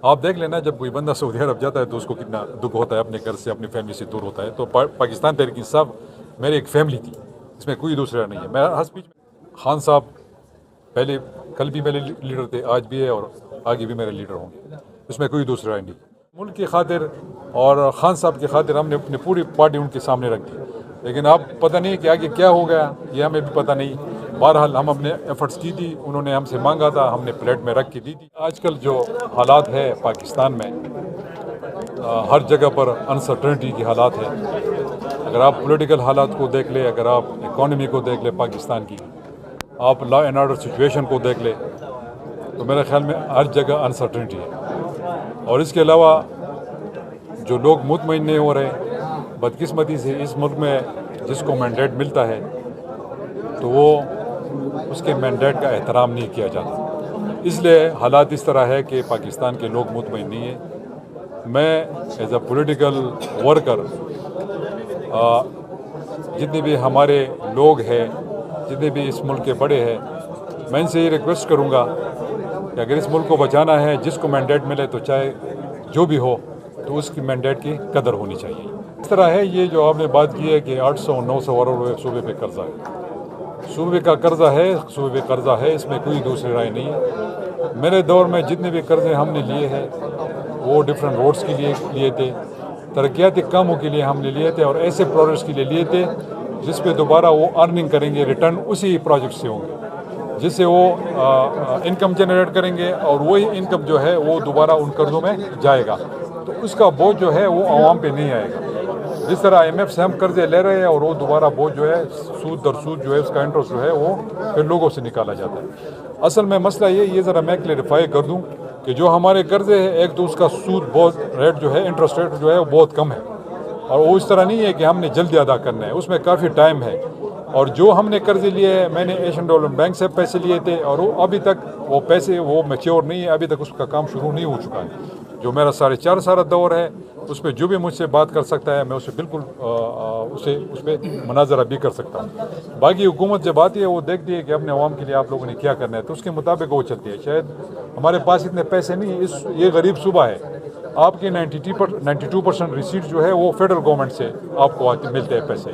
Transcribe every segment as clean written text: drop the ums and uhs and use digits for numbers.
آپ دیکھ لینا جب کوئی بندہ سعودی عرب جاتا ہے تو اس کو کتنا دکھ ہوتا ہے، اپنے گھر سے اپنی فیملی سے دور ہوتا ہے. تو پاکستان تحریک انصاف میری ایک فیملی تھی، اس میں کوئی دوسرا نہیں ہے. میں ہر اسپیچ میں خان صاحب پہلے کل بھی میرے لیڈر تھے، آج بھی ہے اور آگے بھی میرے لیڈر ہوں گے، اس میں کوئی دوسرا نہیں. ملک کی خاطر اور خان صاحب کی خاطر ہم نے اپنی پوری پارٹی ان کے سامنے رکھ دی، لیکن اب پتہ نہیں کہ آگے کیا ہو گیا، یہ ہمیں بھی پتہ نہیں. بہرحال ہم اپنے ایفرٹس کی تھی، انہوں نے ہم سے مانگا تھا، ہم نے پلیٹ میں رکھ کے دی تھی. آج کل جو حالات ہے پاکستان میں، ہر جگہ پر انسرٹنٹی کی حالات ہے. اگر آپ پولیٹیکل حالات کو دیکھ لیں، اگر آپ اکانومی کو دیکھ لیں پاکستان کی، آپ لا اینڈ آرڈر سچویشن کو دیکھ لیں، تو میرے خیال میں ہر جگہ انسرٹنٹی ہے. اور اس کے علاوہ جو لوگ مطمئن نہیں ہو رہے، بدقسمتی سے اس ملک میں جس کو مینڈیٹ ملتا ہے تو وہ اس کے مینڈیٹ کا احترام نہیں کیا جاتا. اس لیے حالات اس طرح ہے کہ پاکستان کے لوگ مطمئن نہیں ہیں. میں ایز اے پولیٹیکل ورکر جتنے بھی ہمارے لوگ ہیں، جتنے بھی اس ملک کے بڑے ہیں، میں ان سے یہ ریکویسٹ کروں گا کہ اگر اس ملک کو بچانا ہے، جس کو مینڈیٹ ملے تو چاہے جو بھی ہو تو اس کی مینڈیٹ کی قدر ہونی چاہیے. اس طرح ہے یہ جو آپ نے بات کی ہے کہ 800-900 کروڑ صوبے پہ قرضہ ہے، صوبے کا قرضہ ہے، صوبے پہ قرضہ ہے، اس میں کوئی دوسری رائے نہیں ہے. میرے دور میں جتنے بھی قرضے ہم نے لیے ہیں وہ ڈفرینٹ روڈس کے لیے تھے، ترقیاتی کاموں کے لیے ہم نے لیے تھے، اور ایسے پروجیکٹس کے لیے لیے تھے جس پہ دوبارہ وہ ارننگ کریں گے، ریٹرن اسی پروجیکٹ سے ہوں گے، جس سے وہ انکم جنریٹ کریں گے، اور وہی انکم جو ہے وہ دوبارہ ان قرضوں میں جائے گا. تو اس کا بوجھ جو ہے وہ عوام پہ نہیں آئے گا. جس طرح IMF سے ہم قرضے لے رہے ہیں اور وہ دوبارہ بوجھ جو ہے سود در سود جو ہے اس کا انٹرسٹ جو ہے وہ پھر لوگوں سے نکالا جاتا ہے. اصل میں مسئلہ یہ ذرا میں کلیریفائی کر دوں کہ جو ہمارے قرضے ہیں، ایک تو اس کا سود بہت ریٹ جو ہے، انٹرسٹ ریٹ جو ہے وہ بہت کم ہے، اور وہ اس طرح نہیں ہے کہ ہم نے جلدی ادا کرنا ہے، اس میں کافی ٹائم ہے. اور جو ہم نے قرضے لیے ہیں، میں نے ایشین ڈیولپمنٹ بینک سے پیسے لیے تھے، اور وہ ابھی تک وہ پیسے وہ میچور نہیں ہے، ابھی تک اس کا کام شروع نہیں ہو چکا ہے. جو میرا 4.5 سال دور ہے، اس میں جو بھی مجھ سے بات کر سکتا ہے میں اسے بالکل اس پہ مناظرہ بھی کر سکتا ہوں. باقی حکومت جب آتی ہے وہ دیکھتی ہے کہ اپنے عوام کے لیے آپ لوگوں نے کیا کرنا ہے، تو اس کے مطابق وہ چلتی ہے. شاید ہمارے پاس اتنے پیسے نہیں ہیں، یہ غریب صوبہ ہے. آپ کے 92% ریسیٹ جو ہے وہ فیڈرل گورنمنٹ سے آپ کو ملتے ہیں پیسے،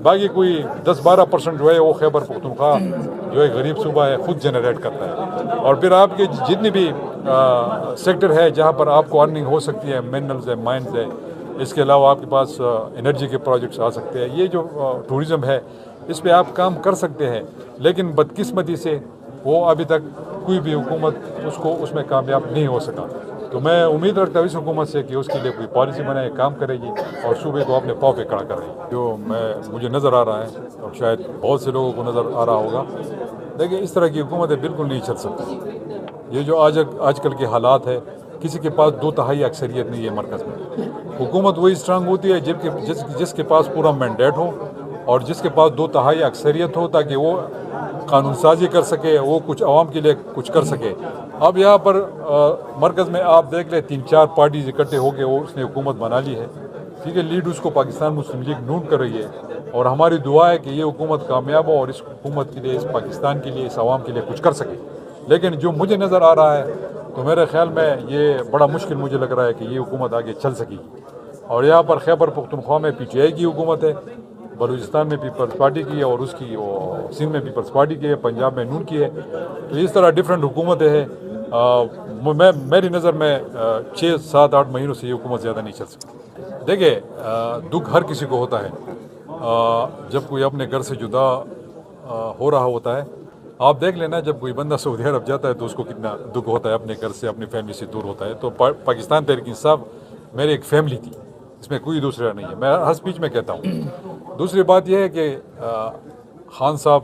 باقی کوئی 10-12% جو ہے وہ خیبر پختونخوا جو ایک غریب صوبہ ہے خود جنریٹ کرتا ہے. اور پھر آپ کے جتنی بھی سیکٹر ہے جہاں پر آپ کو ارننگ ہو سکتی ہے، منرلز ہے، مائنز ہے، اس کے علاوہ آپ کے پاس انرجی کے پروجیکٹس آ سکتے ہیں، یہ جو ٹورزم ہے اس پہ آپ کام کر سکتے ہیں. لیکن بدقسمتی سے وہ ابھی تک کوئی بھی حکومت اس میں کامیاب نہیں ہو سکا. تو میں امید رکھتا ہوں اس حکومت سے کہ اس کے لیے کوئی پالیسی بنائے، کام کرے گی اور صوبے کو اپنے پاؤں پہ کھڑا کرے گی. جو مجھے نظر آ رہا ہے اور شاید بہت سے لوگوں کو نظر آ رہا ہوگا، دیکھیں اس طرح کی حکومتیں بالکل نہیں چل سکتی. یہ جو آج کل کے حالات ہے، کسی کے پاس 2/3 اکثریت نہیں ہے مرکز میں. حکومت وہی اسٹرانگ ہوتی ہے جس کے پاس پورا مینڈیٹ ہو اور جس کے پاس 2/3 اکثریت ہو، تاکہ وہ قانون سازی کر سکے، وہ کچھ عوام کے لیے کچھ کر سکے. اب یہاں پر مرکز میں آپ دیکھ لیں 3-4 پارٹیز اکٹھے ہو کے وہ اس نے حکومت بنا لی ہے، ٹھیک ہے. لیڈ اس کو پاکستان مسلم لیگ نون کر رہی ہے، اور ہماری دعا ہے کہ یہ حکومت کامیاب ہو اور اس حکومت کے لیے، اس پاکستان کے لیے، اس عوام کے لیے کچھ کر سکے. لیکن جو مجھے نظر آ رہا ہے تو میرے خیال میں یہ بڑا مشکل مجھے لگ رہا ہے کہ یہ حکومت آگے چل سکے گی. اور یہاں پر خیبر پختونخوا میں PTI کی حکومت ہے، بلوچستان میں پیپلز پارٹی کی ہے، اور اس کی سندھ میں پیپلز پارٹی کی ہے، پنجاب میں نون کی ہے. تو اس طرح ڈفرینٹ حکومتیں ہیں. میری نظر میں 6-7-8 مہینوں سے یہ حکومت زیادہ نہیں چل سکتی. دیکھیں دکھ ہر کسی کو ہوتا ہے جب کوئی اپنے گھر سے جدا ہو رہا ہوتا ہے. آپ دیکھ لینا جب کوئی بندہ سعودی عرب جاتا ہے تو اس کو کتنا دکھ ہوتا ہے، اپنے گھر سے اپنی فیملی سے دور ہوتا ہے. تو پاکستان تحریک انصاف میری ایک فیملی تھی، اس میں کوئی دوسرا نہیں ہے، میں ہر اسپیچ میں کہتا ہوں. دوسری بات یہ ہے کہ خان صاحب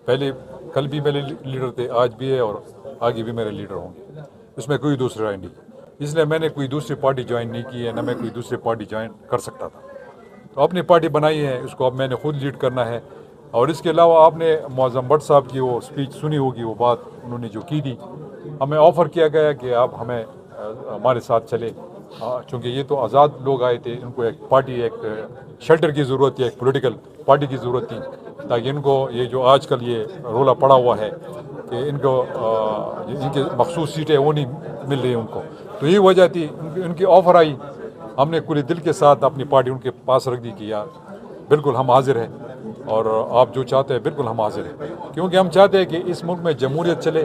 پہلے کل بھی میرے لیڈر تھے، آج بھی ہے اور آگے بھی میرے لیڈر ہوں گے، اس میں کوئی دوسری رائے نہیں. اس لیے میں نے کوئی دوسری پارٹی جوائن نہیں کی ہے، نہ میں کوئی دوسری پارٹی جوائن کر سکتا تھا. تو اپنی پارٹی بنائی ہے، اس کو اب میں نے خود لیڈ کرنا ہے. اور اس کے علاوہ آپ نے معظم بٹ صاحب کی وہ اسپیچ سنی ہوگی، وہ بات انہوں نے جو کی تھی، ہمیں آفر کیا گیا کہ آپ ہمارے ساتھ چلے، چونکہ یہ تو آزاد لوگ آئے تھے، ان کو ایک پارٹی، ایک شیلٹر کی ضرورت تھی، ایک پولیٹیکل پارٹی کی ضرورت تھی، تاکہ ان کو یہ جو آج کل یہ رولہ پڑا ہوا ہے کہ ان کے مخصوص سیٹیں وہ مل رہی ہے ان کو. تو یہی وجہ تھی ان کی آفر آئی, ہم نے کھلے دل کے ساتھ اپنی پارٹی ان کے پاس رکھ دی کہ یار بالکل ہم حاضر ہیں اور آپ جو چاہتے ہیں بالکل ہم حاضر ہیں, کیونکہ ہم چاہتے ہیں کہ اس ملک میں جمہوریت چلے,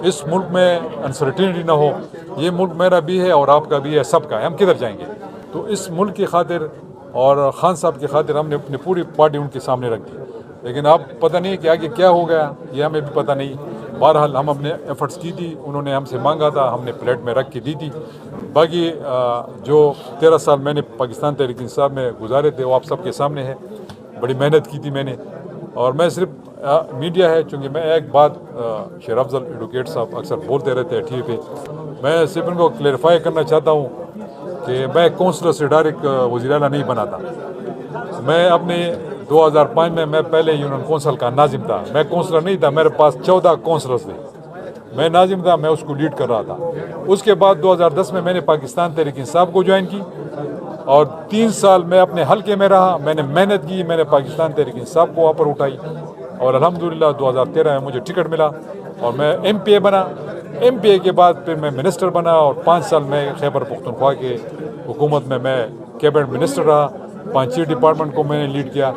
اس ملک میں انسرٹینٹی نہ ہو. یہ ملک میرا بھی ہے اور آپ کا بھی ہے, سب کا ہے, ہم کدھر جائیں گے. تو اس ملک کی خاطر اور خان صاحب کی خاطر ہم نے اپنی پوری پارٹی ان کے سامنے رکھ دی. لیکن اب پتہ نہیں کہ آگے کیا ہو گیا, یہ ہمیں بھی پتہ نہیں. بہرحال ہم اپنے ایفرٹس کی تھی, انہوں نے ہم سے مانگا تھا, ہم نے پلیٹ میں رکھ کے دی تھی. باقی جو 13 سال میں نے پاکستان تحریک انصاف میں گزارے تھے وہ آپ سب کے سامنے ہے. بڑی محنت کی تھی میں نے, اور میں صرف میڈیا ہے, چونکہ میں ایک بات شیر افضل ایڈوکیٹ صاحب اکثر بولتے رہتے ہیں ٹی وی پہ, میں صرف ان کو کلیئرفائی کرنا چاہتا ہوں کہ میں کونسلر سے ڈائریکٹ وزیر اعلیٰ نہیں بنا تھا. میں اپنے 2005 میں پہلے یونین کونسل کا ناظم تھا. میں کونسلر نہیں تھا, میرے پاس 14 کونسلرز تھے. میں ناظم تھا, میں اس کو لیڈ کر رہا تھا. اس کے بعد 2010 میں نے پاکستان تحریک انصاف کو جوائن کی, اور 3 سال میں اپنے حلقے میں رہا. میں نے محنت کی, میں نے پاکستان تحریک انصاف کو وہاں پر اٹھائی, اور الحمدللہ 2013 میں مجھے ٹکٹ ملا اور میں ایم پی اے بنا. ایم پی اے کے بعد پھر میں منسٹر بنا, اور 5 سال میں خیبر پختونخوا کے حکومت میں کیبنٹ منسٹر رہا. 5 ڈپارٹمنٹ کو میں نے لیڈ کیا.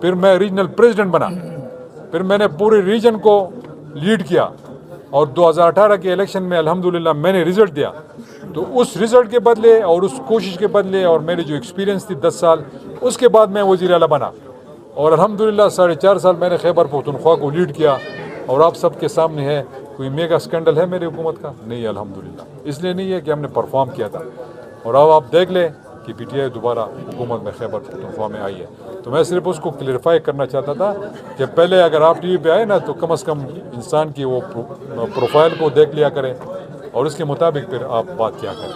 پھر میں ریجنل پریزیڈنٹ بنا, پھر میں نے پورے ریجن کو لیڈ کیا, اور 2018 کے الیکشن میں الحمدللہ میں نے رزلٹ دیا. تو اس رزلٹ کے بدلے اور اس کوشش کے بدلے اور میری جو ایکسپیرینس تھی 10 سال, اس کے بعد میں وزیر اعلیٰ بنا, اور الحمدللہ 4.5 سال میں نے خیبر پختونخوا کو لیڈ کیا. اور آپ سب کے سامنے ہے, کوئی میگا اسکینڈل ہے میری حکومت کا؟ نہیں, الحمدللہ. اس لیے نہیں ہے کہ ہم نے پرفارم کیا تھا. اور اب آپ دیکھ لیں کہ پی ٹی آئی دوبارہ حکومت میں خیبر پختونخوا میں آئی ہے. تو میں صرف اس کو کلیئرفائی کرنا چاہتا تھا کہ پہلے اگر آپ ٹی وی پہ آئے نا تو کم از کم انسان کی وہ پروفائل کو دیکھ لیا کریں, اور اس کے مطابق پھر آپ بات کیا کریں.